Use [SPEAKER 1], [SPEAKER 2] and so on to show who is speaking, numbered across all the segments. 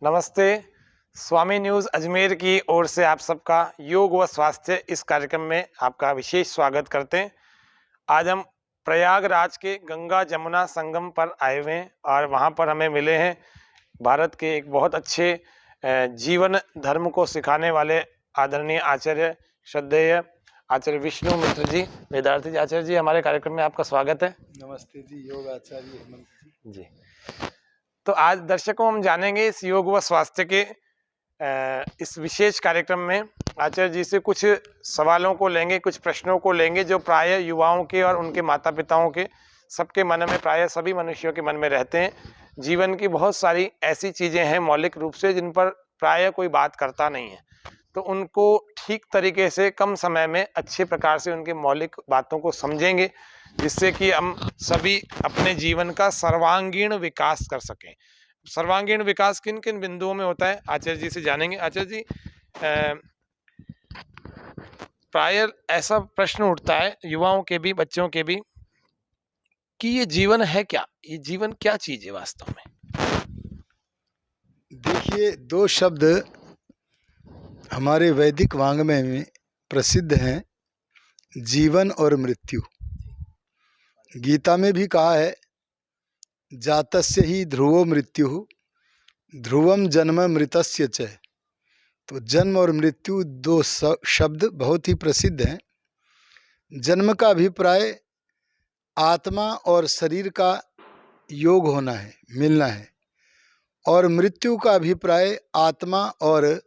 [SPEAKER 1] नमस्ते। स्वामी न्यूज़ अजमेर की ओर से आप सबका योग व स्वास्थ्य इस कार्यक्रम में आपका विशेष स्वागत करते हैं। आज हम प्रयागराज के गंगा जमुना संगम पर आए हुए हैं और वहाँ पर हमें मिले हैं भारत के एक बहुत अच्छे जीवन धर्म को सिखाने वाले आदरणीय आचार्य श्रद्धेय आचार्य विष्णु मित्र जी, वेदार्थी जी। आचार्य जी, हमारे कार्यक्रम में आपका स्वागत है।
[SPEAKER 2] नमस्ते जी, योग आचार्य हेमंत
[SPEAKER 1] जी। तो आज दर्शकों हम जानेंगे इस योग व स्वास्थ्य के इस विशेष कार्यक्रम में आचार्य जी से कुछ सवालों को लेंगे, कुछ प्रश्नों को लेंगे जो प्राय युवाओं के और उनके माता पिताओं के सबके मन में, प्राय सभी मनुष्यों के मन में रहते हैं। जीवन की बहुत सारी ऐसी चीज़ें हैं मौलिक रूप से जिन पर प्राय कोई बात करता नहीं है, तो उनको ठीक तरीके से कम समय में अच्छे प्रकार से उनके मौलिक बातों को समझेंगे, जिससे कि हम सभी अपने जीवन का सर्वांगीण विकास कर सकें। सर्वांगीण विकास किन किन बिंदुओं में होता है आचार्य जी से जानेंगे। आचार्य जी, प्राय ऐसा प्रश्न उठता है युवाओं के भी, बच्चों के भी, कि ये जीवन है क्या, ये जीवन क्या चीज है वास्तव में।
[SPEAKER 2] देखिए, दो शब्द हमारे वैदिक वाङ्मय में प्रसिद्ध हैं, जीवन और मृत्यु। गीता में भी कहा है, जातस्य ही ध्रुवो मृत्यु ध्रुवम जन्म मृतस्य च। तो जन्म और मृत्यु दो शब्द बहुत ही प्रसिद्ध हैं। जन्म का अभिप्राय आत्मा और शरीर का योग होना है, मिलना है, और मृत्यु का अभिप्राय आत्मा और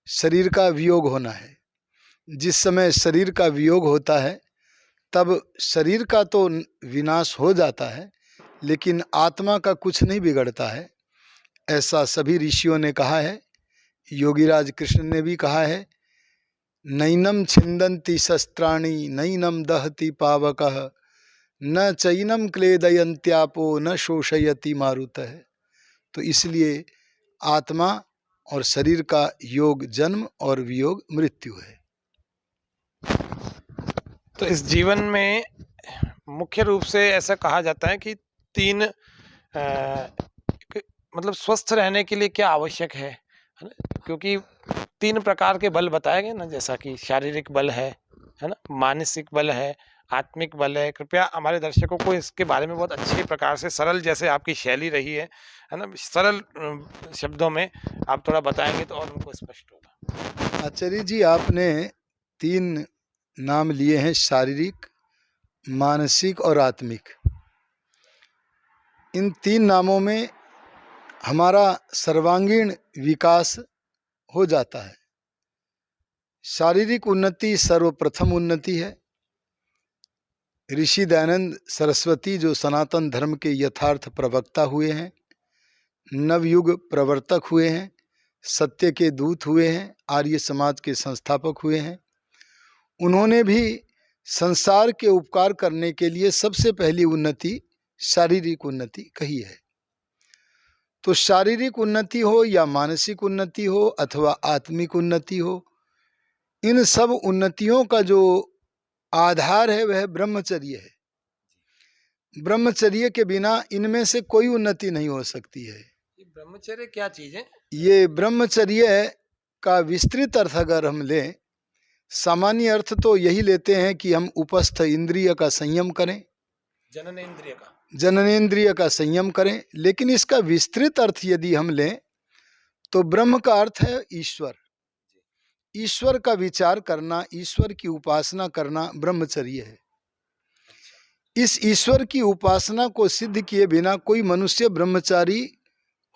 [SPEAKER 2] शरीर का वियोग होना है। जिस समय शरीर का वियोग होता है तब शरीर का तो विनाश हो जाता है, लेकिन आत्मा का कुछ नहीं बिगड़ता है। ऐसा सभी ऋषियों ने कहा है। योगीराज कृष्ण ने भी कहा है, नैनम छिंदन्ति शस्त्राणि नैनम दहति पावकः न चैनम क्लेदयन्त्यापो न शोषयति मारुतः। तो इसलिए आत्मा और शरीर का योग जन्म और वियोग मृत्यु है।
[SPEAKER 1] तो इस जीवन में मुख्य रूप से ऐसा कहा जाता है कि तीन मतलब स्वस्थ रहने के लिए क्या आवश्यक है ना, क्योंकि तीन प्रकार के बल बताए गए ना, जैसा कि शारीरिक बल है ना, मानसिक बल है, आत्मिक बल है। कृपया हमारे दर्शकों को इसके बारे में बहुत अच्छे प्रकार से, सरल जैसे आपकी शैली रही है ना, सरल शब्दों में आप थोड़ा बताएंगे तो और उनको स्पष्ट होगा।
[SPEAKER 2] आचार्य जी, आपने तीन नाम लिए हैं, शारीरिक, मानसिक और आत्मिक। इन तीन नामों में हमारा सर्वांगीण विकास हो जाता है। शारीरिक उन्नति सर्वप्रथम उन्नति है। ऋषि दयानंद सरस्वती, जो सनातन धर्म के यथार्थ प्रवक्ता हुए हैं, नवयुग प्रवर्तक हुए हैं, सत्य के दूत हुए हैं, आर्य समाज के संस्थापक हुए हैं, उन्होंने भी संसार के उपकार करने के लिए सबसे पहली उन्नति शारीरिक उन्नति कही है। तो शारीरिक उन्नति हो या मानसिक उन्नति हो अथवा आत्मिक उन्नति हो, इन सब उन्नतियों का जो आधार है वह ब्रह्मचर्य है। ब्रह्मचर्य के बिना इनमें से कोई उन्नति नहीं हो सकती है।
[SPEAKER 1] ब्रह्मचर्य क्या चीज है?
[SPEAKER 2] ये ब्रह्मचर्य का विस्तृत अर्थ अगर हम लें, सामान्य अर्थ तो यही लेते हैं कि हम उपस्थ इंद्रिय का संयम करें, जननेन्द्रिय का संयम करें। लेकिन इसका विस्तृत अर्थ यदि हम लें तो ब्रह्म का अर्थ है ईश्वर। ईश्वर का विचार करना, ईश्वर की उपासना करना ब्रह्मचर्य है। इस ईश्वर की उपासना को सिद्ध किए बिना कोई मनुष्य ब्रह्मचारी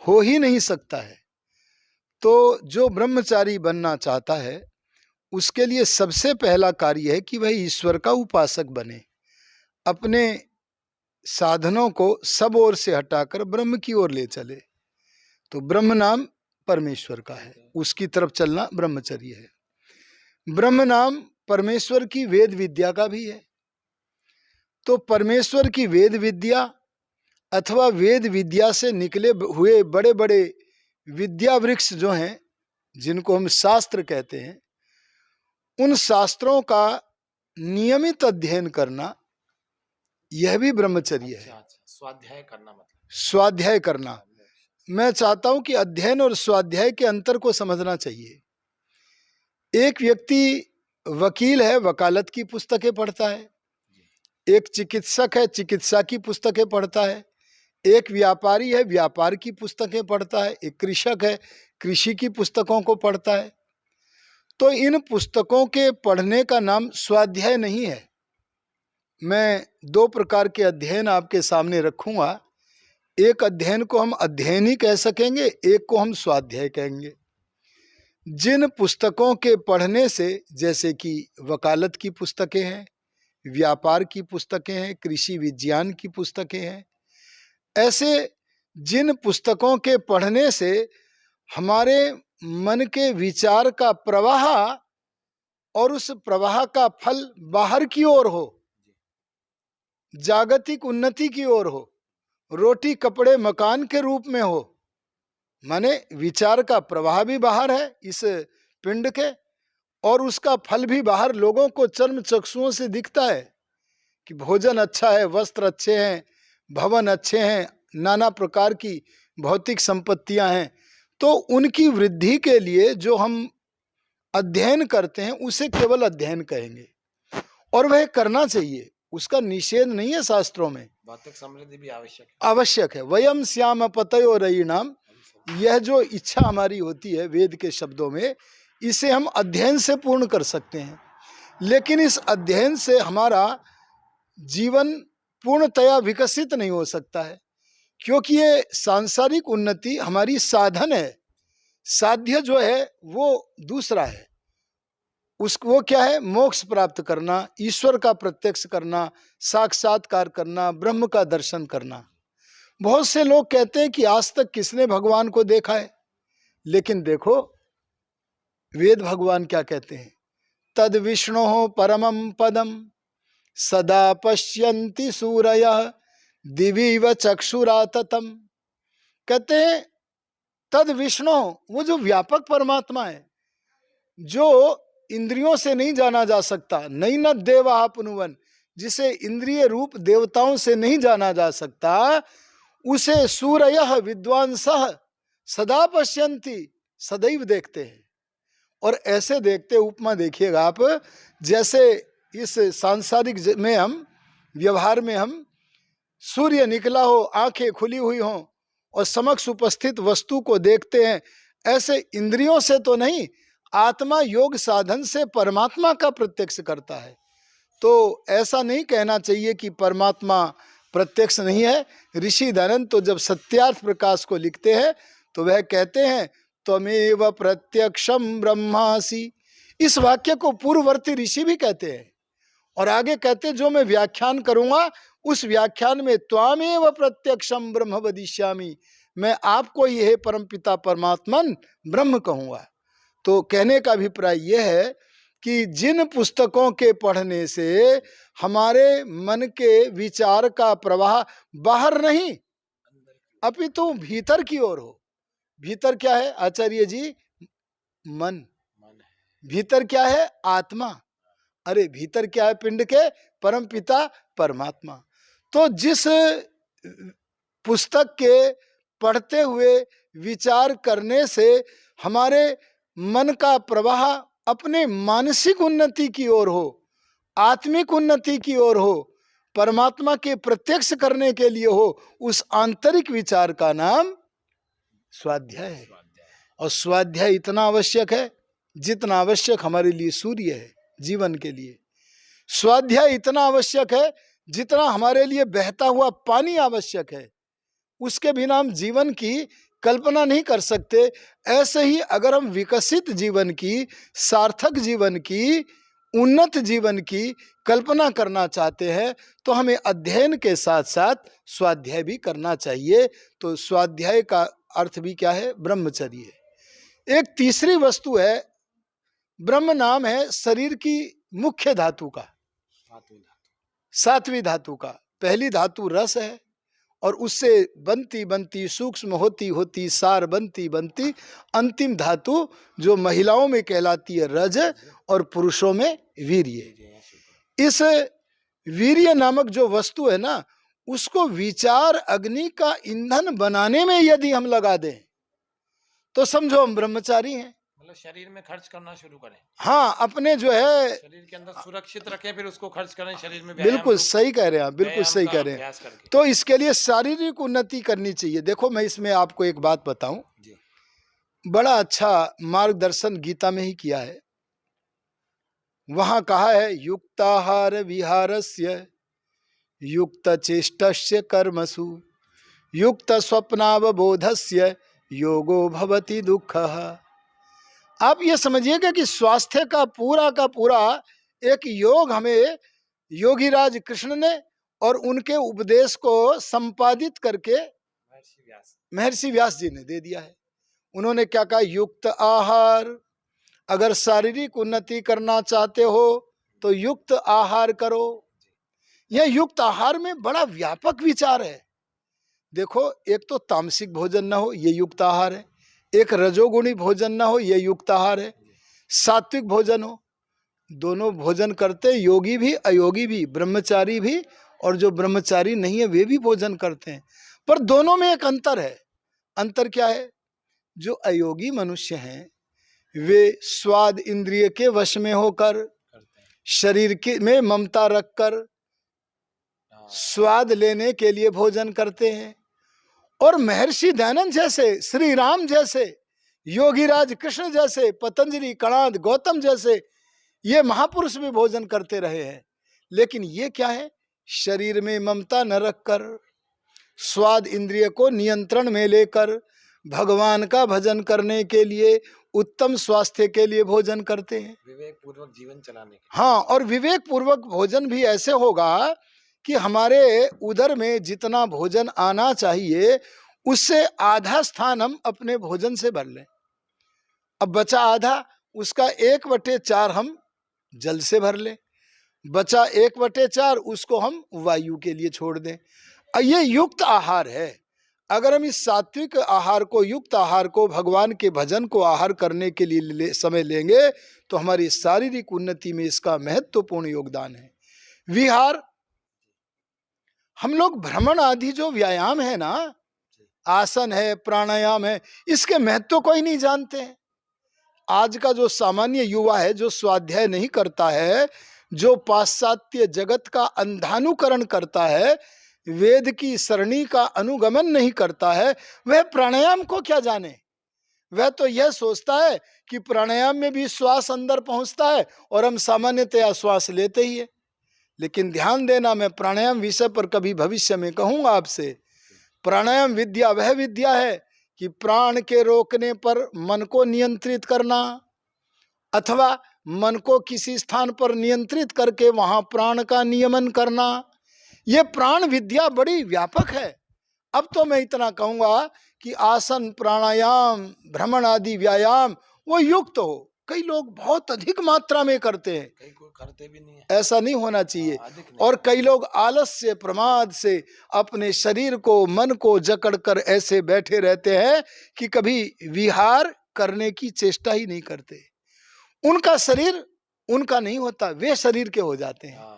[SPEAKER 2] हो ही नहीं सकता है। तो जो ब्रह्मचारी बनना चाहता है उसके लिए सबसे पहला कार्य है कि वह ईश्वर का उपासक बने, अपने साधनों को सब ओर से हटाकर ब्रह्म की ओर ले चले। तो ब्रह्म नाम परमेश्वर का है, उसकी तरफ चलना ब्रह्मचर्य है। ब्रह्म नाम परमेश्वर की वेद विद्या का भी है। तो परमेश्वर की वेद विद्या अथवा वेद विद्या से निकले हुए बड़े बड़े विद्या वृक्ष जो हैं, जिनको हम शास्त्र कहते हैं, उन शास्त्रों का नियमित अध्ययन करना, यह भी ब्रह्मचर्य है।
[SPEAKER 1] स्वाध्याय करना, मतलब
[SPEAKER 2] स्वाध्याय करना, मैं चाहता हूं कि अध्ययन और स्वाध्याय के अंतर को समझना चाहिए। एक व्यक्ति वकील है, वकालत की पुस्तकें पढ़ता है। एक चिकित्सक है, चिकित्सा की पुस्तकें पढ़ता है। एक व्यापारी है, व्यापार की पुस्तकें पढ़ता है। एक कृषक है, कृषि की पुस्तकों को पढ़ता है। तो इन पुस्तकों के पढ़ने का नाम स्वाध्याय नहीं है। मैं दो प्रकार के अध्ययन आपके सामने रखूंगा। एक अध्ययन को हम अध्ययन ही कह सकेंगे, एक को हम स्वाध्याय कहेंगे। जिन पुस्तकों के पढ़ने से, जैसे कि वकालत की पुस्तकें हैं, व्यापार की पुस्तकें हैं, कृषि विज्ञान की पुस्तकें हैं, ऐसे जिन पुस्तकों के पढ़ने से हमारे मन के विचार का प्रवाह और उस प्रवाह का फल बाहर की ओर हो, जागतिक उन्नति की ओर हो, रोटी कपड़े मकान के रूप में हो, माने विचार का प्रवाह भी बाहर है इस पिंड के, और उसका फल भी बाहर लोगों को चर्म चक्षुओं से दिखता है कि भोजन अच्छा है, वस्त्र अच्छे हैं, भवन अच्छे हैं, नाना प्रकार की भौतिक संपत्तियां हैं। तो उनकी वृद्धि के लिए जो हम अध्ययन करते हैं उसे केवल अध्ययन कहेंगे, और वह करना चाहिए, उसका निषेध नहीं है शास्त्रों में।
[SPEAKER 1] भौतिक समृद्धि भी
[SPEAKER 2] आवश्यक है। वयम श्याम पतयो रयिणाम, यह जो इच्छा हमारी होती है वेद के शब्दों में, इसे हम अध्ययन से पूर्ण कर सकते हैं। लेकिन इस अध्ययन से हमारा जीवन पूर्णतया विकसित नहीं हो सकता है, क्योंकि ये सांसारिक उन्नति हमारी साधन है। साध्य जो है वो दूसरा है। वो क्या है? मोक्ष प्राप्त करना, ईश्वर का प्रत्यक्ष करना, साक्षात्कार करना, ब्रह्म का दर्शन करना। बहुत से लोग कहते हैं कि आज तक किसने भगवान को देखा है, लेकिन देखो वेद भगवान क्या कहते हैं, तद विष्णु परमं पदम सदा पश्यन्ति सूरयः दिवीव चक्षुराततम। कहते हैं तद विष्णु, वो जो व्यापक परमात्मा है, जो इंद्रियों से नहीं जाना जा सकता, नहीं न देवा पुनुवन, जिसे इंद्रिय रूप देवताओं से नहीं जाना जा सकता, उसे सूरयः विद्वांसः सदा पश्यन्ति, सदैव देखते हैं। और ऐसे देखते, उपमा देखिएगा आप, जैसे इस सांसारिक में हम व्यवहार में हम सूर्य निकला हो, आंखें खुली हुई हों और समक्ष उपस्थित वस्तु को देखते हैं, ऐसे इंद्रियों से तो नहीं, आत्मा योग साधन से परमात्मा का प्रत्यक्ष करता है। तो ऐसा नहीं कहना चाहिए कि परमात्मा प्रत्यक्ष नहीं है। ऋषि दयानंद तो जब सत्यार्थ प्रकाश को लिखते हैं तो वह कहते हैं त्वमेव प्रत्यक्षम ब्रह्मासि। इस वाक्य को पूर्ववर्ती ऋषि भी कहते हैं, और आगे कहते हैं जो मैं व्याख्यान करूंगा उस व्याख्यान में त्वामेव प्रत्यक्षम ब्रह्म वदिष्यामि, मैं आपको ही है परमपिता परमात्मन ब्रह्म कहूंगा। तो कहने का अभिप्राय यह है कि जिन पुस्तकों के पढ़ने से हमारे मन के विचार का प्रवाह बाहर नहीं अपितु भीतर की ओर हो। भीतर क्या है आचार्य जी? मन। भीतर क्या है? आत्मा। अरे भीतर क्या है पिंड के? परम पिता परमात्मा। तो जिस पुस्तक के पढ़ते हुए विचार करने से हमारे मन का प्रवाह अपने मानसिक उन्नति की ओर हो, आत्मिक उन्नति की ओर हो, परमात्मा के प्रत्यक्ष करने के लिए हो, उस आंतरिक विचार का नाम स्वाध्याय है। और स्वाध्याय इतना आवश्यक है जितना आवश्यक हमारे लिए सूर्य है जीवन के लिए। स्वाध्याय इतना आवश्यक है जितना हमारे लिए बहता हुआ पानी आवश्यक है। उसके बिना हम जीवन की कल्पना नहीं कर सकते। ऐसे ही अगर हम विकसित जीवन की, सार्थक जीवन की, उन्नत जीवन की कल्पना करना चाहते हैं तो हमें अध्ययन के साथ साथ स्वाध्याय भी करना चाहिए। तो स्वाध्याय का अर्थ भी क्या है? ब्रह्मचर्य। एक तीसरी वस्तु है, ब्रह्म नाम है शरीर की मुख्य धातु का, सातवीं धातु का। पहली धातु रस है, और उससे बनती बनती सूक्ष्म होती होती सार बनती बनती अंतिम धातु जो महिलाओं में कहलाती है रज, और पुरुषों में वीर्य। इस वीर्य नामक जो वस्तु है ना, उसको विचार अग्नि का ईंधन बनाने में यदि हम लगा दें तो समझो हम ब्रह्मचारी हैं।
[SPEAKER 1] मतलब शरीर में खर्च करना शुरू करें,
[SPEAKER 2] हाँ, अपने जो है
[SPEAKER 1] शरीर के अंदर सुरक्षित रखें, फिर उसको खर्च करें शरीर में,
[SPEAKER 2] बिल्कुल सही कह रहे हैं आप, बिल्कुल सही कह रहे हैं।
[SPEAKER 1] करके।
[SPEAKER 2] तो इसके लिए शारीरिक उन्नति करनी चाहिए। देखो मैं इसमें आपको एक बात बताऊं, बड़ा अच्छा मार्गदर्शन गीता में ही किया है। वहां कहा है युक्ताहार विहारस्य युक्त चेष्टस्य कर्मसु युक्त स्वप्नावबोधस्य योगो भवति दुःखः। आप ये समझिएगा कि स्वास्थ्य का पूरा एक योग हमें योगीराज कृष्ण ने और उनके उपदेश को संपादित करके महर्षि व्यास जी ने दे दिया है। उन्होंने क्या कहा, युक्त आहार, अगर शारीरिक उन्नति करना चाहते हो तो युक्त आहार करो। यह युक्त आहार में बड़ा व्यापक विचार है। देखो, एक तो तामसिक भोजन ना हो, ये युक्त आहार है। एक रजोगुणी भोजन ना हो, ये युक्त आहार है। सात्विक भोजन हो, दोनों भोजन करते, योगी भी अयोगी भी, ब्रह्मचारी भी और जो ब्रह्मचारी नहीं है वे भी भोजन करते हैं। पर दोनों में एक अंतर है। अंतर क्या है? जो अयोगी मनुष्य हैं वे स्वाद इंद्रिय के वश में होकर शरीर के में ममता रखकर स्वाद लेने के लिए भोजन करते हैं। और महर्षि दयानंद जैसे, श्री राम जैसे, योगीराज कृष्ण जैसे, पतंजलि, कणाद, गौतम जैसे ये महापुरुष भी भोजन करते रहे हैं। लेकिन ये क्या है? शरीर में ममता न रखकर, स्वाद इंद्रिय को नियंत्रण में लेकर भगवान का भजन करने के लिए, उत्तम स्वास्थ्य के लिए भोजन करते हैं,
[SPEAKER 1] विवेक पूर्वक जीवन चलाने के।
[SPEAKER 2] हाँ, और विवेक पूर्वक भोजन भी ऐसे होगा कि हमारे उदर में जितना भोजन आना चाहिए उससे आधा स्थान हम अपने भोजन से भर लें। अब बचा आधा, उसका 1/4 हम जल से भर लें, बचा 1/4 उसको हम वायु के लिए छोड़ दें। ये युक्त आहार है। अगर हम इस सात्विक आहार को, युक्त आहार को, भगवान के भजन को आहार करने के लिए समय लेंगे तो हमारी शारीरिक उन्नति में इसका महत्वपूर्ण योगदान है। विहार, हम लोग भ्रमण आदि जो व्यायाम है ना, आसन है, प्राणायाम है, इसके महत्व को ही नहीं जानते हैं। आज का जो सामान्य युवा है, जो स्वाध्याय नहीं करता है, जो पाश्चात्य जगत का अंधानुकरण करता है, वेद की सरणी का अनुगमन नहीं करता है, वह प्राणायाम को क्या जाने। वह तो यह सोचता है कि प्राणायाम में भी श्वास अंदर पहुंचता है और हम सामान्यतया श्वास लेते ही है। लेकिन ध्यान देना, मैं प्राणायाम विषय पर कभी भविष्य में कहूंगा आपसे। प्राणायाम विद्या वह विद्या है कि प्राण के रोकने पर मन को नियंत्रित करना, अथवा मन को किसी स्थान पर नियंत्रित करके वहां प्राण का नियमन करना। ये प्राण विद्या बड़ी व्यापक है। अब तो मैं इतना कहूंगा कि आसन, प्राणायाम, भ्रमण आदि व्यायाम वो युक्त हो। कई लोग बहुत अधिक मात्रा में करते हैं,
[SPEAKER 1] कई कोई करते भी नहीं है,
[SPEAKER 2] ऐसा नहीं होना चाहिए। और कई लोग आलस्य, प्रमाद से अपने शरीर को, मन को जकड़कर ऐसे बैठे रहते हैं कि कभी विहार करने की चेष्टा ही नहीं करते। उनका शरीर उनका नहीं होता, वे शरीर के हो जाते हैं।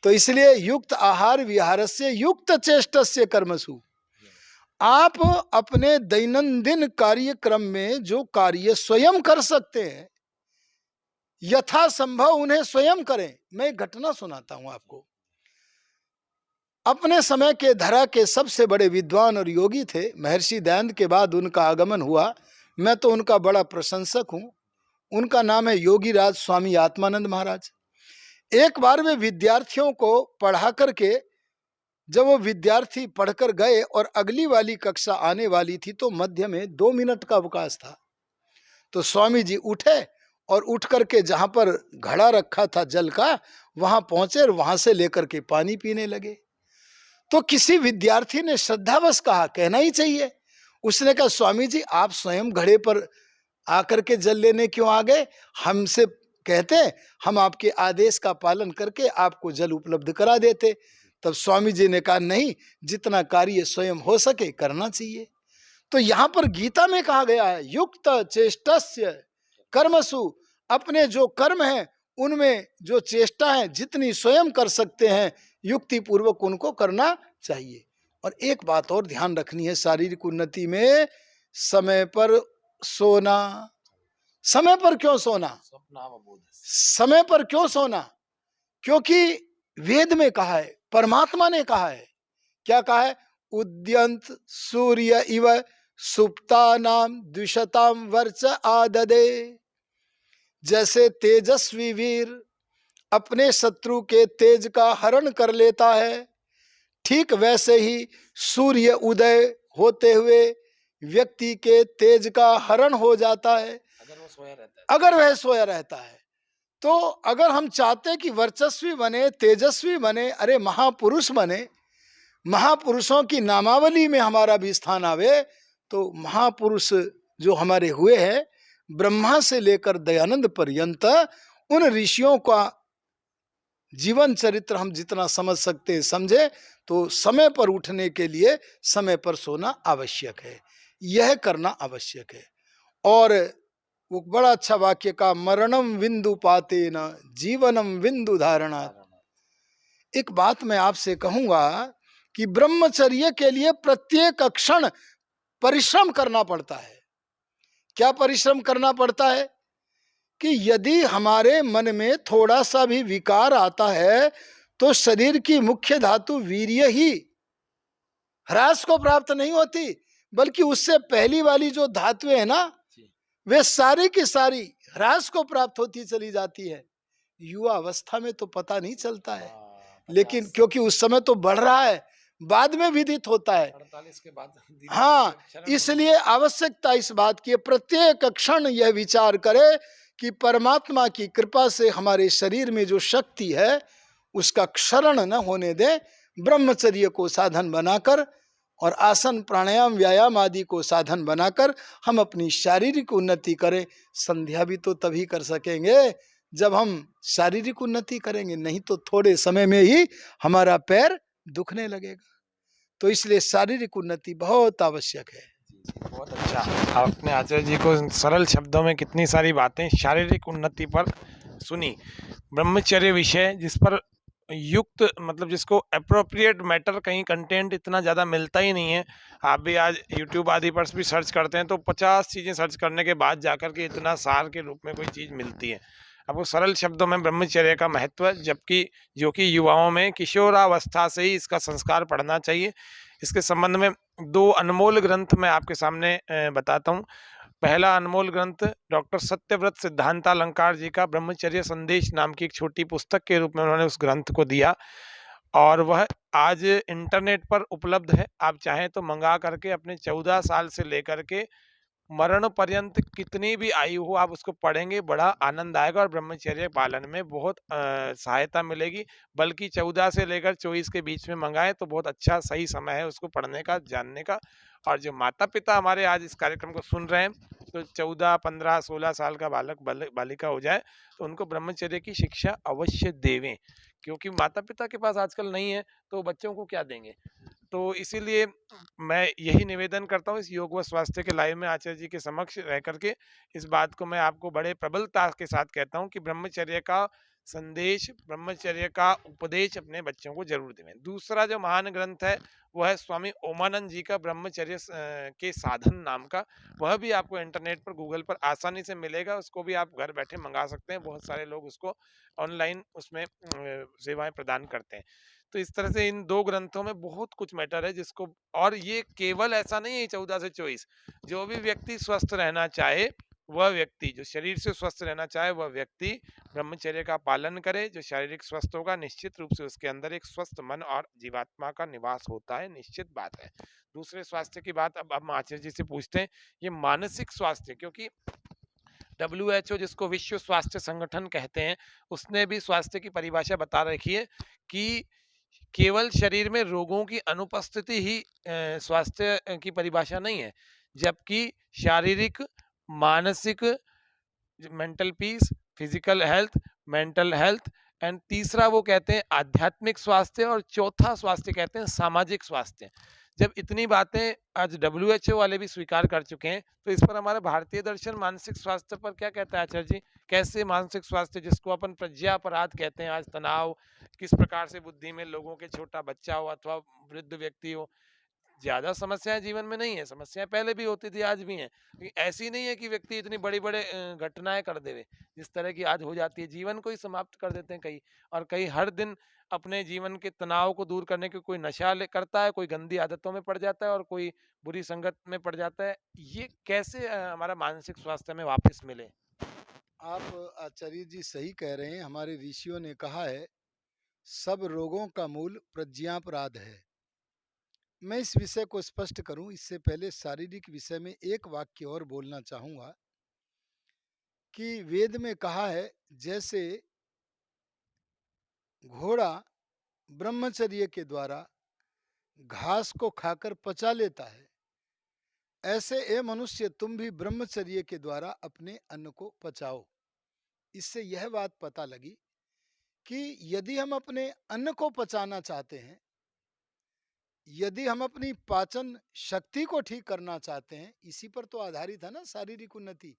[SPEAKER 2] तो इसलिए युक्त आहार विहारस्य युक्त चेष्टस्य कर्मसु, आप अपने दैनंदिन कार्यक्रम में जो कार्य स्वयं कर सकते हैं यथासंभव उन्हें स्वयं करें। मैं एक घटना सुनाता हूं आपको। अपने समय के धरा के सबसे बड़े विद्वान और योगी थे, महर्षि दयानंद के बाद उनका आगमन हुआ। मैं तो उनका बड़ा प्रशंसक हूं। उनका नाम है योगीराज स्वामी आत्मानंद महाराज। एक बार वे विद्यार्थियों को पढ़ा करके, जब वो विद्यार्थी पढ़कर गए और अगली वाली कक्षा आने वाली थी तो मध्य में 2 मिनट का अवकाश था। तो स्वामी जी उठे और उठ करके जहां पर घड़ा रखा था जल का, वहां पहुंचे और वहां से लेकर के पानी पीने लगे। तो किसी विद्यार्थी ने श्रद्धावश कहा, कहना ही चाहिए, उसने कहा स्वामी जी आप स्वयं घड़े पर आकर के जल लेने क्यों आ गए? हमसे कहते, हम आपके आदेश का पालन करके आपको जल उपलब्ध करा देते। तब स्वामी जी ने कहा नहीं, जितना कार्य स्वयं हो सके करना चाहिए। तो यहां पर गीता में कहा गया है युक्त चेष्टस्य कर्मसु, अपने जो कर्म हैं उनमें जो चेष्टा है जितनी स्वयं कर सकते हैं युक्ति पूर्वक उनको करना चाहिए। और एक बात और ध्यान रखनी है शारीरिक उन्नति में, समय पर सोना। समय पर क्यों सोना? समय पर क्यों सोना? क्योंकि वेद में कहा है, परमात्मा ने कहा है, क्या कहा है? उद्यंत सूर्य इव सुप्तानाम द्विशताम वर्च आददे। जैसे तेजस्वी वीर अपने शत्रु के तेज का हरण कर लेता है, ठीक वैसे ही सूर्य उदय होते हुए व्यक्ति के तेज का हरण हो जाता है अगर वह सोया रहता है। तो अगर हम चाहते कि वर्चस्वी बने, तेजस्वी बने, अरे महापुरुष बने, महापुरुषों की नामावली में हमारा भी स्थान आवे, तो महापुरुष जो हमारे हुए हैं, ब्रह्मा से लेकर दयानंद पर्यंत, उन ऋषियों का जीवन चरित्र हम जितना समझ सकते हैं समझे। तो समय पर उठने के लिए समय पर सोना आवश्यक है, यह करना आवश्यक है। और वो बड़ा अच्छा वाक्य का, मरणम बिंदु पाते न जीवनम बिंदु धारणा। एक बात मैं आपसे कहूंगा कि ब्रह्मचर्य के लिए प्रत्येक क्षण परिश्रम करना पड़ता है। क्या परिश्रम करना पड़ता है? कि यदि हमारे मन में थोड़ा सा भी विकार आता है तो शरीर की मुख्य धातु वीर्य ही ह्रास को प्राप्त नहीं होती, बल्कि उससे पहली वाली जो धातुएं है ना, वे सारी की सारी ह्रास को प्राप्त होती चली जाती है। युवा अवस्था में तो पता नहीं चलता है, लेकिन क्योंकि उस समय तो बढ़ रहा है, बाद में विदित होता है।
[SPEAKER 1] 48 के बाद
[SPEAKER 2] हाँ, इसलिए आवश्यकता इस बात की, प्रत्येक क्षण यह विचार करे कि परमात्मा की कृपा से हमारे शरीर में जो शक्ति है उसका क्षरण न होने दे। ब्रह्मचर्य को साधन बनाकर और आसन प्राणायाम व्यायाम आदि को साधन बनाकर हम अपनी शारीरिक उन्नति करें। संध्या भी तो तभी कर सकेंगे जब हम शारीरिक उन्नति करेंगे, नहीं तो थोड़े समय में ही हमारा पैर दुखने लगेगा। तो इसलिए शारीरिक उन्नति बहुत आवश्यक है।
[SPEAKER 1] बहुत अच्छा, आपने आचार्य जी को सरल शब्दों में कितनी सारी बातें शारीरिक उन्नति पर सुनी। ब्रह्मचर्य विषय जिस पर युक्त, मतलब जिसको अप्रोप्रिएट मैटर, कहीं कंटेंट इतना ज़्यादा मिलता ही नहीं है। आप भी आज यूट्यूब आदि पर भी सर्च करते हैं तो 50 चीज़ें सर्च करने के बाद जाकर के इतना सार के रूप में कोई चीज़ मिलती है। आपको सरल शब्दों में ब्रह्मचर्य का महत्व, जबकि जो कि युवाओं में किशोरावस्था से ही इसका संस्कार पढ़ना चाहिए। इसके संबंध में 2 अनमोल ग्रंथ मैं आपके सामने बताता हूँ। पहला अनमोल ग्रंथ डॉक्टर सत्यव्रत सिद्धांतालंकार जी का ब्रह्मचर्य संदेश नाम की एक छोटी पुस्तक के रूप में उन्होंने उस ग्रंथ को दिया, और वह आज इंटरनेट पर उपलब्ध है। आप चाहें तो मंगा करके अपने 14 साल से लेकर के मरण पर्यंत कितनी भी आयु हो आप उसको पढ़ेंगे, बड़ा आनंद आएगा और ब्रह्मचर्य पालन में बहुत सहायता मिलेगी। बल्कि 14 से लेकर 24 के बीच में मंगाएं तो बहुत अच्छा सही समय है उसको पढ़ने का, जानने का। और जो माता पिता हमारे आज इस कार्यक्रम को सुन रहे हैं, तो 14, 15, 16 साल का बालिका हो जाए तो उनको ब्रह्मचर्य की शिक्षा अवश्य देवें, क्योंकि माता पिता के पास आजकल नहीं है तो बच्चों को क्या देंगे। तो इसीलिए मैं यही निवेदन करता हूँ इस योग व स्वास्थ्य के लाइव में आचार्य जी के समक्ष रह करके इस बात को मैं आपको बड़े प्रबलता के साथ कहता हूँ कि ब्रह्मचर्य का संदेश, ब्रह्मचर्य का उपदेश अपने बच्चों को जरूर दें। दूसरा जो महान ग्रंथ है वह है स्वामी ओमानंद जी का ब्रह्मचर्य के साधन नाम का। वह भी आपको इंटरनेट पर, गूगल पर आसानी से मिलेगा। उसको भी आप घर बैठे मंगा सकते हैं। बहुत सारे लोग उसको ऑनलाइन उसमें सेवाएं प्रदान करते हैं। तो इस तरह से इन 2 ग्रंथों में बहुत कुछ मैटर है जिसको, और ये केवल ऐसा नहीं है 14 से 24, जो भी व्यक्ति स्वस्थ रहना चाहे, वह व्यक्ति जो शरीर से स्वस्थ रहना चाहे वह व्यक्ति ब्रह्मचर्य का पालन करे। जो शारीरिक स्वस्थ होगा निश्चित रूप से उसके अंदर एक स्वस्थ मन और जीवात्मा का निवास होता है, निश्चित बात है। दूसरे स्वास्थ्य की बात अब हम आचार्य जी से पूछते हैं, ये मानसिक स्वास्थ्य, क्योंकि WHO जिसको विश्व स्वास्थ्य संगठन कहते हैं, उसने भी स्वास्थ्य की परिभाषा बता रखी है कि केवल शरीर में रोगों की अनुपस्थिति ही स्वास्थ्य की परिभाषा नहीं है, जबकि शारीरिक, मानसिक, mental peace, physical health, mental health, and तीसरा वो कहते हैं आध्यात्मिक स्वास्थ्य, और चौथा स्वास्थ्य कहते हैं सामाजिक स्वास्थ्य। जब इतनी बातें आज डब्ल्यूएचओ वाले भी स्वीकार कर चुके हैं, तो इस पर हमारा भारतीय दर्शन मानसिक स्वास्थ्य पर क्या कहता है आचार्य जी? कैसे मानसिक स्वास्थ्य जिसको अपन प्रज्ञापराध कहते हैं, आज तनाव किस प्रकार से बुद्धि में लोगों के, छोटा बच्चा हो अथवा वृद्ध व्यक्ति हो, ज़्यादा समस्याएँ जीवन में नहीं है, समस्याएँ पहले भी होती थी, आज भी हैं। लेकिन ऐसी नहीं है कि व्यक्ति इतनी बड़ी-बड़े घटनाएँ कर देवे, जिस तरह की आज हो जाती है, जीवन को ही समाप्त कर देते हैं कई। और कई हर दिन अपने जीवन के तनाव को दूर करने के कोई नशा ले करता है, कोई गंदी आदतों में पड़ जाता है और कोई बुरी संगत में पड़ जाता है। ये कैसे हमारा मानसिक स्वास्थ्य हमें वापस मिले?
[SPEAKER 2] आप आचार्य जी सही कह रहे हैं। हमारे ऋषियों ने कहा है, सब रोगों का मूल प्रज्ञापराध है। मैं इस विषय को स्पष्ट करूं, इससे पहले शारीरिक विषय में एक वाक्य और बोलना चाहूंगा कि वेद में कहा है, जैसे घोड़ा ब्रह्मचर्य के द्वारा घास को खाकर पचा लेता है, ऐसे ए मनुष्य तुम भी ब्रह्मचर्य के द्वारा अपने अन्न को पचाओ। इससे यह बात पता लगी कि यदि हम अपने अन्न को पचाना चाहते हैं, यदि हम अपनी पाचन शक्ति को ठीक करना चाहते हैं, इसी पर तो आधारित है ना शारीरिक उन्नति।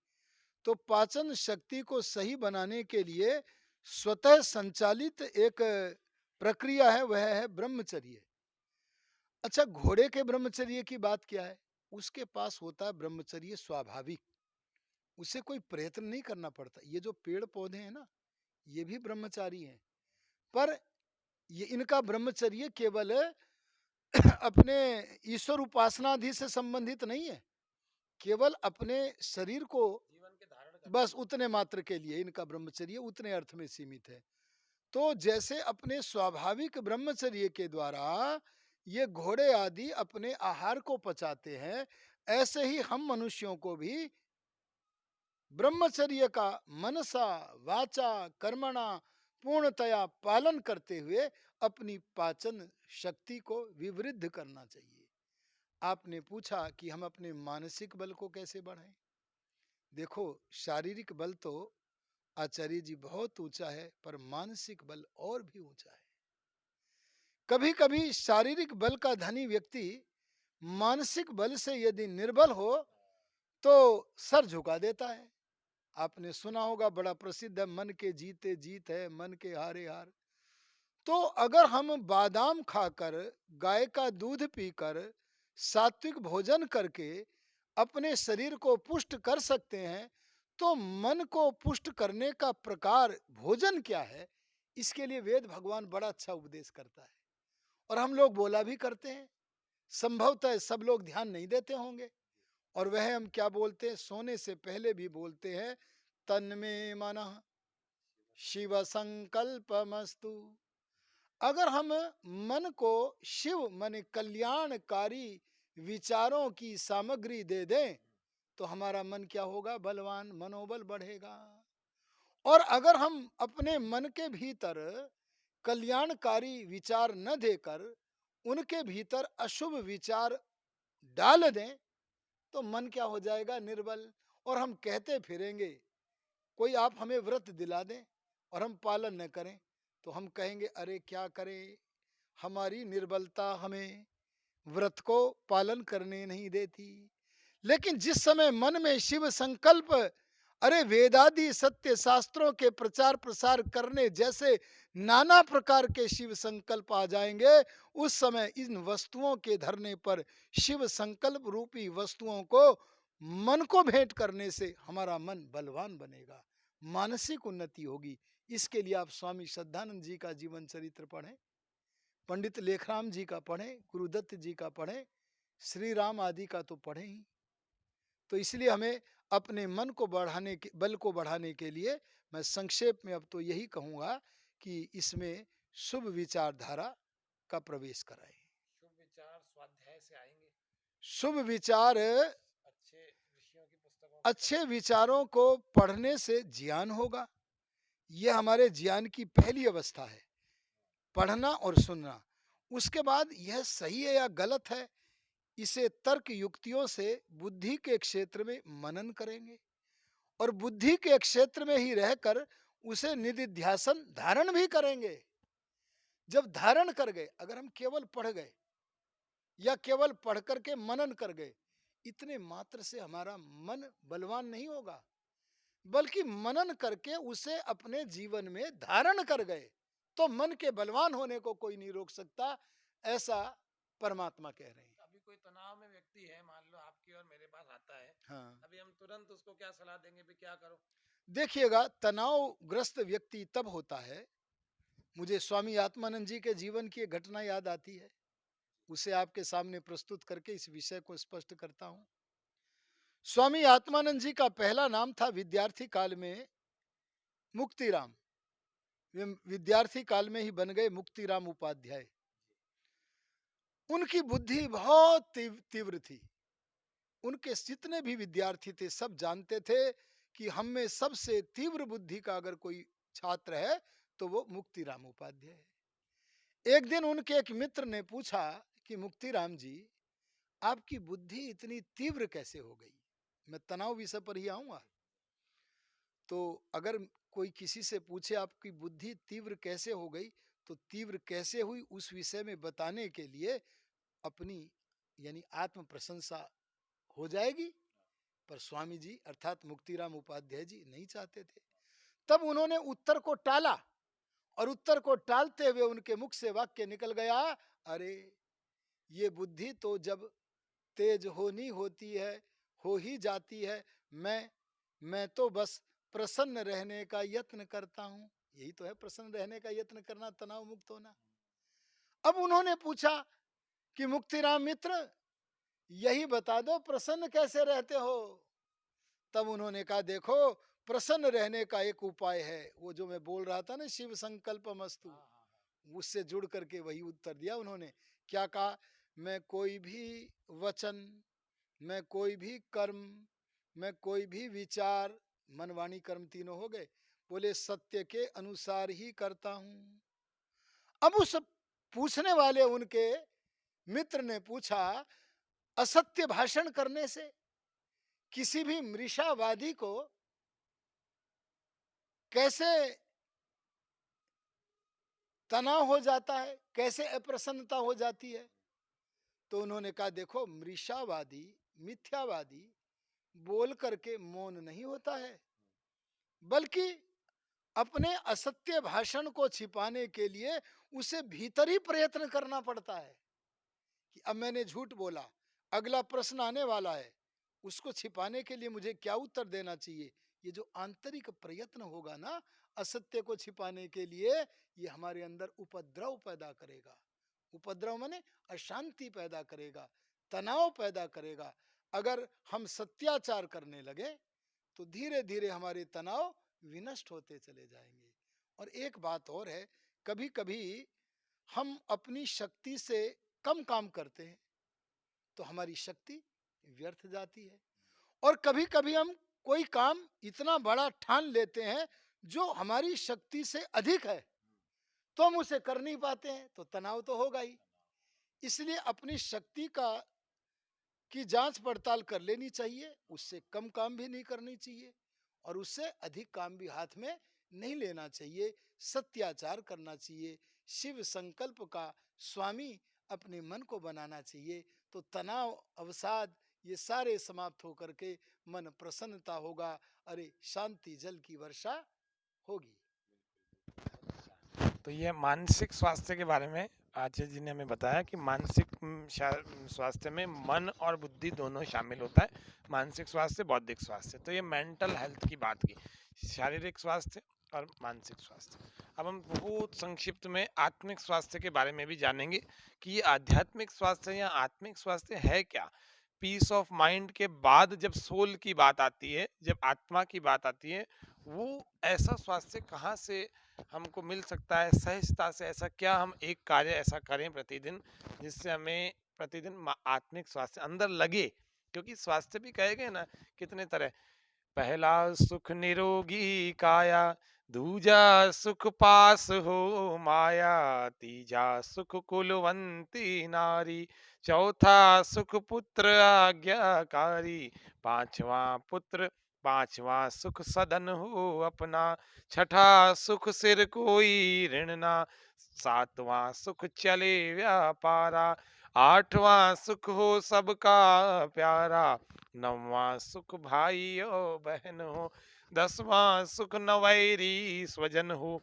[SPEAKER 2] तो पाचन शक्ति को सही बनाने के लिए स्वतः संचालित एक प्रक्रिया है, वह है ब्रह्मचर्य। अच्छा, घोड़े के ब्रह्मचर्य की बात क्या है? उसके पास होता है ब्रह्मचर्य स्वाभाविक, उसे कोई प्रयत्न नहीं करना पड़ता। ये जो पेड़ पौधे हैं ना, ये भी ब्रह्मचारी हैं, पर ये इनका ब्रह्मचर्य केवल अपने ईश्वर उपासनादि से संबंधित नहीं है, केवल अपने शरीर को
[SPEAKER 1] जीवन के धारण
[SPEAKER 2] बस उतने मात्र के लिए इनका ब्रह्मचर्य उतने अर्थ में सीमित है। तो जैसे अपने स्वाभाविक ब्रह्मचर्य के द्वारा ये घोड़े आदि अपने आहार को पचाते हैं, ऐसे ही हम मनुष्यों को भी ब्रह्मचर्य का मनसा वाचा कर्मणा पूर्णतया पालन करते हुए अपनी पाचन शक्ति को विवृद्ध करना चाहिए। आपने पूछा कि हम अपने मानसिक बल को कैसे बढ़ाएं। देखो, शारीरिक बल तो आचार्य जी बहुत ऊंचा है, पर मानसिक बल और भी ऊंचा है। कभी कभी शारीरिक बल का धनी व्यक्ति मानसिक बल से यदि निर्बल हो तो सर झुका देता है। आपने सुना होगा, बड़ा प्रसिद्ध है, मन के जीते जीत है, मन के हारे हार। तो अगर हम बादाम खाकर, गाय का दूध पीकर, सात्विक भोजन करके अपने शरीर को पुष्ट कर सकते हैं, तो मन को पुष्ट करने का प्रकार भोजन क्या है, इसके लिए वेद भगवान बड़ा अच्छा उपदेश करता है। और हम लोग बोला भी करते हैं, संभवतः सब लोग ध्यान नहीं देते होंगे। और वह हम क्या बोलते हैं, सोने से पहले भी बोलते हैं, तन्मे मनः शिव संकल्पमस्तु। अगर हम मन को शिव माने कल्याणकारी विचारों की सामग्री दे दें, तो हमारा मन क्या होगा, बलवान, मनोबल बढ़ेगा। और अगर हम अपने मन के भीतर कल्याणकारी विचार न देकर उनके भीतर अशुभ विचार डाल दें, तो मन क्या हो जाएगा, निर्बल। और हम कहते फिरेंगे, कोई आप हमें व्रत दिला दें और हम पालन न करें, तो हम कहेंगे अरे क्या करें, हमारी निर्बलता हमें व्रत को पालन करने नहीं देती। लेकिन जिस समय मन में शिव संकल्प, अरे वेदादि सत्य शास्त्रों के प्रचार प्रसार करने जैसे नाना प्रकार के शिव संकल्प आ जाएंगे, उस समय इन वस्तुओं के धरने पर, शिव संकल्प रूपी वस्तुओं को मन को भेंट करने से हमारा मन बलवान बनेगा, मानसिक उन्नति होगी। इसके लिए आप स्वामी श्रद्धानंद जी का जीवन चरित्र पढ़ें, पंडित लेखराम जी का पढ़ें, गुरुदत्त जी का पढ़ें, श्री राम आदि का तो पढ़ें ही। तो इसलिए हमें अपने मन को बढ़ाने के, बल को बढ़ाने के लिए मैं संक्षेप में अब तो यही कहूँगा कि इसमें शुभ विचारधारा का प्रवेश कराएं।
[SPEAKER 1] शुभ विचार स्वाध्याय से आएंगे।
[SPEAKER 2] शुभ विचार,
[SPEAKER 1] अच्छे ऋषियों की पुस्तकों
[SPEAKER 2] अच्छे विचारों को पढ़ने से ज्ञान होगा। यह हमारे ज्ञान की पहली अवस्था है, पढ़ना और सुनना। उसके बाद यह सही है या गलत है, इसे तर्क युक्तियों से बुद्धि के क्षेत्र में मनन करेंगे और बुद्धि के क्षेत्र में ही रहकर उसे निधिध्यासन धारण भी करेंगे। जब धारण कर गए, अगर हम केवल पढ़ गए या केवल पढ़ करके मनन कर गए, इतने मात्र से हमारा मन बलवान नहीं होगा, बल्कि मनन करके उसे अपने जीवन में धारण कर गए, तो मन के बलवान होने को कोई नहीं रोक सकता, ऐसा परमात्मा कह रहे हैं।
[SPEAKER 1] अभी कोई तनाव में व्यक्ति है, मान लो आपकी और मेरे पास आता है,
[SPEAKER 2] हाँ,
[SPEAKER 1] अभी हम तुरंत उसको क्या सलाह देंगे भी क्या करो?
[SPEAKER 2] देखिएगा, तनावग्रस्त व्यक्ति तब होता है, मुझे स्वामी आत्मानंद जी के जीवन की एक घटना याद आती है, उसे आपके सामने प्रस्तुत करके इस विषय को स्पष्ट करता हूं। स्वामी आत्मानंद जी का पहला नाम था विद्यार्थी काल में मुक्तिराम। वे विद्यार्थी काल में ही बन गए मुक्तिराम उपाध्याय। उनकी बुद्धि बहुत तीव्र थी। उनके जितने भी विद्यार्थी थे सब जानते थे कि हम में सबसे तीव्र बुद्धि का अगर कोई छात्र है तो वो मुक्तिराम उपाध्याय है। एक दिन उनके एक मित्र ने पूछा कि मुक्तिराम जी, आपकी बुद्धि इतनी तीव्र कैसे हो गई? मैं तनाव विषय पर ही आऊंगा। तो अगर कोई किसी से पूछे आपकी बुद्धि तीव्र कैसे हो गई, तो तीव्र कैसे हुई उस विषय में बताने के लिए अपनी यानी आत्म प्रशंसा हो जाएगी। पर स्वामी जी अर्थात मुक्तिराम उपाध्याय जी नहीं चाहते थे। तब उन्होंने उत्तर को टाला, और उत्तर को टालते हुए उनके मुख से वाक्य निकल गया, अरे ये बुद्धि तो जब तेज होनी होती है हो ही जाती है। मैं तो बस प्रसन्न रहने का यत्न करता हूं। यही तो है प्रसन्न रहने का यत्न करना, तनाव मुक्त होना। अब उन्होंने पूछा कि मुक्तिराम मित्र, यही बता दो प्रसन्न कैसे रहते हो? तब उन्होंने कहा, देखो प्रसन्न रहने का एक उपाय है, वो जो मैं बोल रहा था ना, शिव संकल्प मस्तु, उससे जुड़ करके वही उत्तर दिया उन्होंने। क्या कहा? मैं कोई भी वचन, मैं कोई भी कर्म, मैं कोई भी विचार, मन वाणी कर्म तीनों हो गए, बोले सत्य के अनुसार ही करता हूं। अब उस पूछने वाले उनके मित्र ने पूछा, असत्य भाषण करने से किसी भी मृषावादी को कैसे तनाव हो जाता है, कैसे अप्रसन्नता हो जाती है? तो उन्होंने कहा, देखो मृषावादी, मिथ्यावादी बोल करके मौन नहीं होता है, बल्कि अपने असत्य भाषण को छिपाने के लिए उसे भीतर ही प्रयत्न करना पड़ता है कि अब मैंने झूठ बोला, अगला प्रश्न आने वाला है, उसको छिपाने के लिए मुझे क्या उत्तर देना चाहिए? ये जो आंतरिक प्रयत्न होगा ना असत्य को छिपाने के लिए, ये हमारे अंदर उपद्रव पैदा करेगा। उपद्रव माने अशांति पैदा करेगा, तनाव पैदा करेगा। अगर हम सत्याचार करने लगे तो धीरे धीरे हमारे तनाव विनष्ट होते चले जाएंगे। और एक बात और है, कभी कभी हम अपनी शक्ति से कम काम करते हैं तो हमारी शक्ति व्यर्थ जाती है, और कभी कभी हम कोई काम इतना बड़ा ठान लेते हैं जो हमारी शक्ति से अधिक है, तो हम उसे कर नहीं पाते हैं, तो तनाव तो होगा ही। इसलिए अपनी शक्ति का की जांच पड़ताल कर लेनी चाहिए, उससे कम काम भी नहीं करनी चाहिए और उससे अधिक काम भी हाथ में नहीं लेना चाहिए। सत्याचार करना चाहिए, शिव संकल्प का स्वामी अपने मन को बनाना चाहिए, तो तनाव अवसाद ये सारे समाप्त होकर के मन प्रसन्नता होगा। अरे शांति जल की वर्षा होगी।
[SPEAKER 1] तो ये मानसिक स्वास्थ्य के बारे में आचार्य जी ने हमें बताया कि मानसिक स्वास्थ्य में मन और बुद्धि दोनों शामिल होता है। मानसिक स्वास्थ्य, बौद्धिक स्वास्थ्य। तो ये मेंटल हेल्थ की बात की, शारीरिक स्वास्थ्य और मानसिक स्वास्थ्य। अब हम बहुत संक्षिप्त में आत्मिक स्वास्थ्य के बारे में भी जानेंगे कि ये आध्यात्मिक स्वास्थ्य या आत्मिक स्वास्थ्य है क्या। पीस ऑफ माइंड के बाद जब सोल की बात आती है, जब आत्मा की बात आती है, वो ऐसा स्वास्थ्य कहाँ से हमको मिल सकता है सहजता से? ऐसा क्या हम एक कार्य ऐसा करें प्रतिदिन जिससे हमें प्रतिदिन आत्मिक स्वास्थ्य अंदर लगे? क्योंकि स्वास्थ्य भी कहे गए ना कितने तरह। पहला सुख निरोगी काया, दूजा सुख पास हो माया, तीजा सुख कुलवंती नारी, चौथा सुख पुत्र आज्ञाकारी, पांचवा पुत्र पांचवा सुख सदन हो अपना, छठा सुख सिर कोई ऋण ना, सातवां सुख चले व्यापारा, आठवां सुख हो सबका प्यारा, नौवां सुख भाई और बहन हो, दसवां सुख नवैरी स्वजन हो,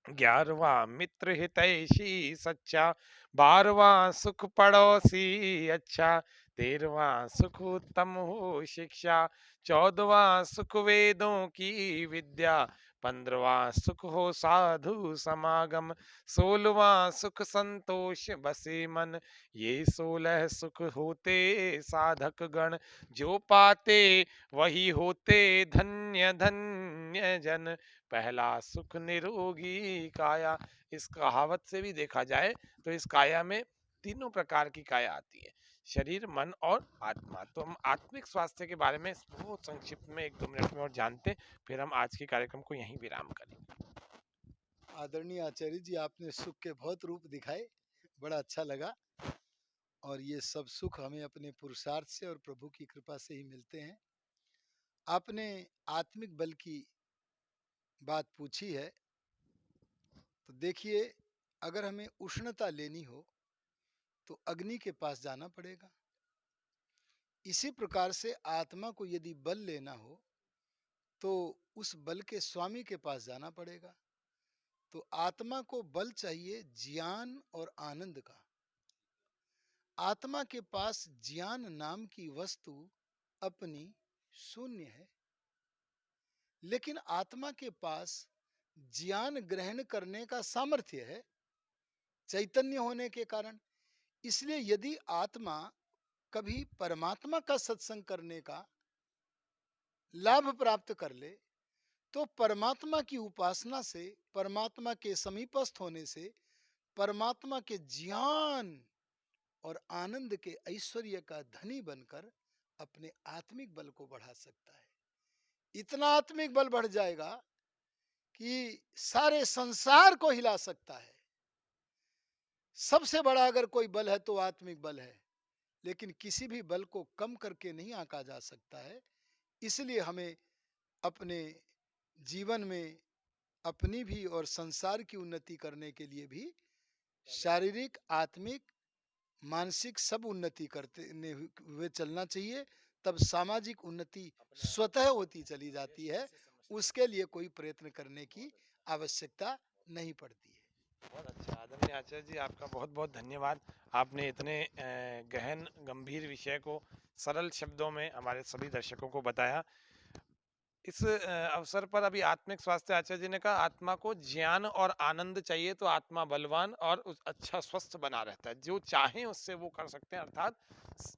[SPEAKER 1] 11वां मित्र हितैषी सच्चा, 12वां सुख पड़ोसी अच्छा, 13वां सुख उत्तम हो शिक्षा, 14वां सुख वेदों की विद्या, 15वां सुख हो साधु समागम, 16वां सुख संतोष बसे मन, ये 16 सुख होते साधक गण, जो पाते वही होते धन्य धन्य जन, पहला सुख निरोगी काया। इस कहावत से भी देखा जाए तो इस काया में तीनों प्रकार की काया आती है, शरीर, मन और आत्मा। तो हम आत्मिक स्वास्थ्य के बारे में बहुत संक्षिप्त में 1-2 मिनट में और जानते हैं, फिर हम आज के कार्यक्रम को यहीं विराम करेंगे।
[SPEAKER 2] आदरणीय आचार्य जी, आपने सुख के बहुत रूप दिखाए, बड़ा अच्छा लगा। और ये सब सुख हमें अपने पुरुषार्थ से और प्रभु की कृपा से ही मिलते हैं। आपने आत्मिक बल की बात पूछी है, तो देखिए, अगर हमें उष्णता लेनी हो तो अग्नि के पास जाना पड़ेगा। इसी प्रकार से आत्मा को यदि बल लेना हो तो उस बल के स्वामी के पास जाना पड़ेगा। तो आत्मा को बल चाहिए ज्ञान और आनंद का। आत्मा के पास ज्ञान नाम की वस्तु अपनी शून्य है, लेकिन आत्मा के पास ज्ञान ग्रहण करने का सामर्थ्य है चैतन्य होने के कारण। इसलिए यदि आत्मा कभी परमात्मा का सत्संग करने का लाभ प्राप्त कर ले तो परमात्मा की उपासना से, परमात्मा के समीपस्थ होने से, परमात्मा के ज्ञान और आनंद के ऐश्वर्य का धनी बनकर अपने आत्मिक बल को बढ़ा सकता है। इतना आत्मिक बल बढ़ जाएगा कि सारे संसार को हिला सकता है। सबसे बड़ा अगर कोई बल है तो आत्मिक बल है, लेकिन किसी भी बल को कम करके नहीं आंका जा सकता है। इसलिए हमें अपने जीवन में अपनी भी और संसार की उन्नति करने के लिए भी शारीरिक, आत्मिक, मानसिक सब उन्नति करते हुए चलना चाहिए। तब सामाजिक उन्नति स्वतः होती चली जाती है, उसके लिए कोई प्रयत्न करने की आवश्यकता नहीं पड़ती है।
[SPEAKER 1] बहुत अच्छा आदरणीय आचार्य जी, आपका बहुत बहुत धन्यवाद। आपने इतने गहन गंभीर विषय को सरल शब्दों में हमारे सभी दर्शकों को बताया। इस अवसर पर अभी आत्मिक स्वास्थ्य आचार्य जी ने कहा, आत्मा को ज्ञान और आनंद चाहिए तो आत्मा बलवान और अच्छा स्वस्थ बना रहता है, जो चाहे उससे वो कर सकते हैं। अर्थात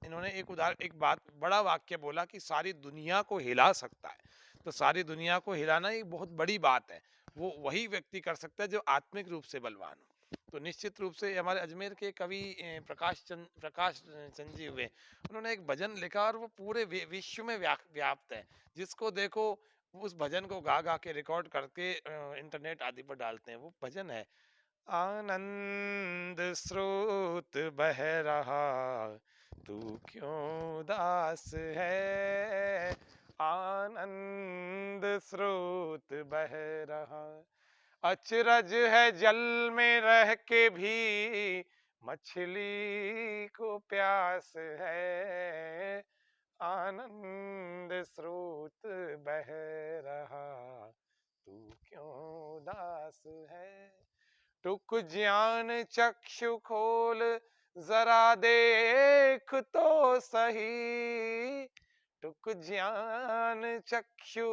[SPEAKER 1] इन्होंने एक बात, बड़ा वाक्य बोला कि सारी दुनिया को हिला सकता है। तो सारी दुनिया को हिलाना एक बहुत बड़ी बात है, वो वही व्यक्ति कर सकता है जो आत्मिक रूप से बलवान हो। तो निश्चित रूप से हमारे अजमेर के कवि प्रकाश चंद जी हुए, उन्होंने एक भजन लिखा और वो पूरे विश्व में व्याप्त है। जिसको देखो उस भजन को गा गा के रिकॉर्ड करके इंटरनेट आदि पर डालते हैं। वो भजन है, आनंद स्रोत बह रहा, तू क्यों उदास है, आनंद स्रोत बह रहा, अचरज है जल में रह के भी मछली को प्यास है, आनंद स्रोत बह रहा, तू क्यों उदास है, टुक ज्ञान चक्षु खोल जरा देख तो सही, टुक ज्ञान चक्षु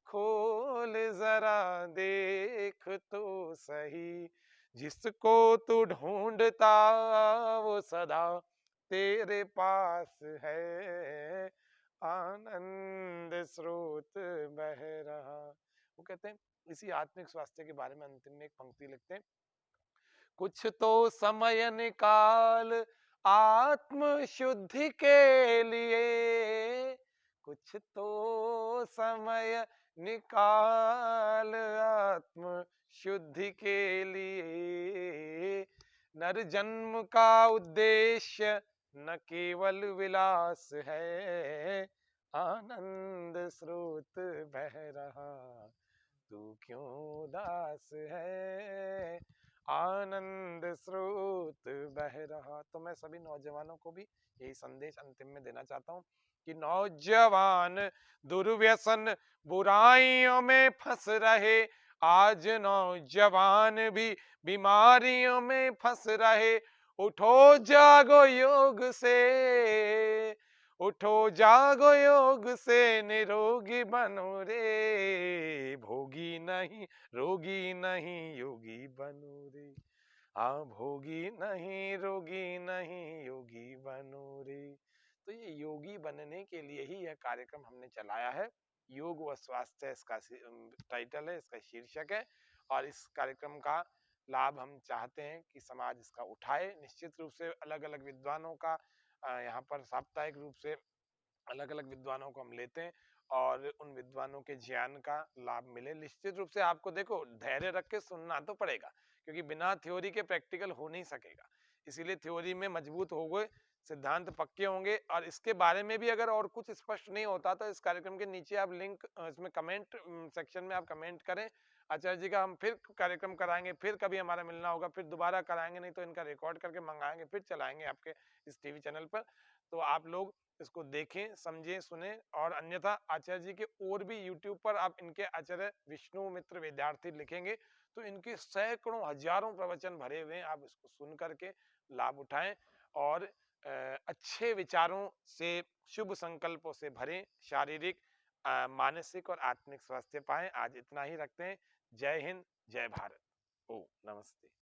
[SPEAKER 1] खोल जरा देख तो सही, जिसको तू ढूंढता वो सदा तेरे पास है, आनंद स्रोत बह रहा। वो कहते हैं, इसी आत्मिक स्वास्थ्य के बारे में अंतिम में एक पंक्ति लिखते हैं, कुछ तो समय निकाल आत्म शुद्धि के लिए, कुछ तो समय निकाल आत्म शुद्धि के लिए, नर जन्म का उद्देश्य न केवल विलास है, आनंद स्रोत बह रहा, तू क्यों उदास है, आनंद स्रोत बह रहा। तो मैं सभी नौजवानों को भी यही संदेश अंतिम में देना चाहता हूँ कि नौजवान दुर्व्यसन बुराइयों में फंस रहे, आज नौजवान भी बीमारियों में फंस रहे, उठो जागो योग से, उठो जागो योग से, निरोगी बनो रे, भोगी नहीं रोगी नहीं योगी बनो रे, हाँ भोगी नहीं रोगी नहीं योगी बनो रे। तो ये योगी बनने के लिए ही यह कार्यक्रम हमने चलाया है। योग व स्वास्थ्य इसका टाइटल है, इसका शीर्षक है। और इस कार्यक्रम का लाभ हम चाहते हैं कि समाज इसका उठाए। निश्चित रूप से अलग अलग विद्वानों का यहाँ पर साप्ताहिक रूप से अलग अलग विद्वानों को हम लेते हैं और उन विद्वानों के ज्ञान का लाभ मिले। निश्चित रूप से आपको देखो धैर्य रख के सुनना तो पड़ेगा, क्योंकि बिना थ्योरी के प्रैक्टिकल हो नहीं सकेगा। इसीलिए थ्योरी में मजबूत हो गए, सिद्धांत पक्के होंगे। और इसके बारे में भी अगर और कुछ स्पष्ट नहीं होता तो इस कार्यक्रम के नीचे आप लिंक इसमें कमेंट सेक्शन में आप कमेंट करें। आचार्य जी का हम फिर कार्यक्रम कराएंगे, फिर कभी हमारा मिलना होगा, फिर दोबारा कराएंगे, नहीं तो इनका रिकॉर्ड करके मंगाएंगे, फिर चलाएंगे आपके इस टीवी चैनल पर। तो आप लोग इसको देखें, समझें, सुने। और अन्यथा आचार्य जी के और भी यूट्यूब पर आप इनके आचार्य विष्णु मित्र विद्यार्थी लिखेंगे तो इनके सैकड़ों हजारों प्रवचन भरे हुए हैं। आप इसको सुन करके लाभ उठाएं और अच्छे विचारों से, शुभ संकल्पों से भरे शारीरिक, मानसिक और आत्मिक स्वास्थ्य पाएं। आज इतना ही रखते हैं। जय हिंद, जय भारत। ओ नमस्ते।